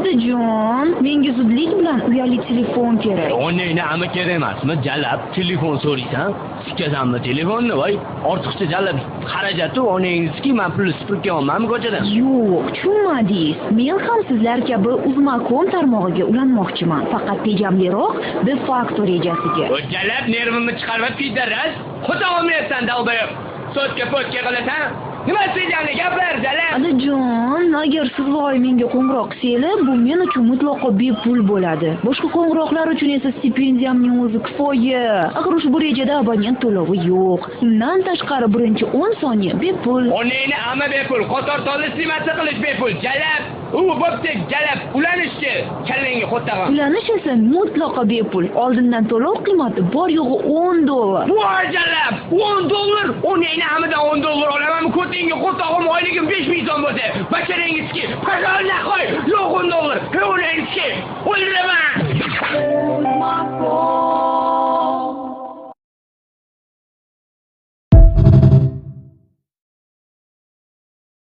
Odajon, menga zudlik bilan uyali telefon kerak. Onangni ama kerak emasmi? Jalab telefon so'raysan, sikasanmi telefonni, voy. Ortiqcha jalab xarajati onangizniki, men pul sipirib olmayman ko'chadan. Yo'q, tushunmadingiz. Men ham sizlar kabi Uzmacom tarmog'iga ulanmoqchiman. Faqat tejamliroq de facto rejasiga. O jalab nervimni chiqarib kiydiras. Xudo olmayapsan davbayib. So'tga po'tga qilasan. Nima sizlarni gaplar jalab? Odajon, agar siz voy menga qo'ng'iroq qilsangiz, bu men uchun mutlaqo bepul bo'ladi. Boshqa qo'ng'iroqlar uchun esa stipendiyamning o'zi kifoya. Axir ushbu rejada abonent to'lovi yo'q. Undan tashqari birinchi 10 soniya bepul. Onangni ama bepul, qator solish xizmati qilish bepul. Jalab, u bo'pti, jalab, ulanishchi. Kallangga qo'ttag'am. Ulanish esa mutlaqo bepul. Oldindan to'lov qiymati bor yo'g'i $10. Voy jalab, $10. Onangni amidan $10 olamanmi? Ko'tingga qo'ttag'am oyligim 5000 so'm bo'lsa, bacharangizki, pazarga qo'y. Yo'q $10. Onangizki, o'ldiraman.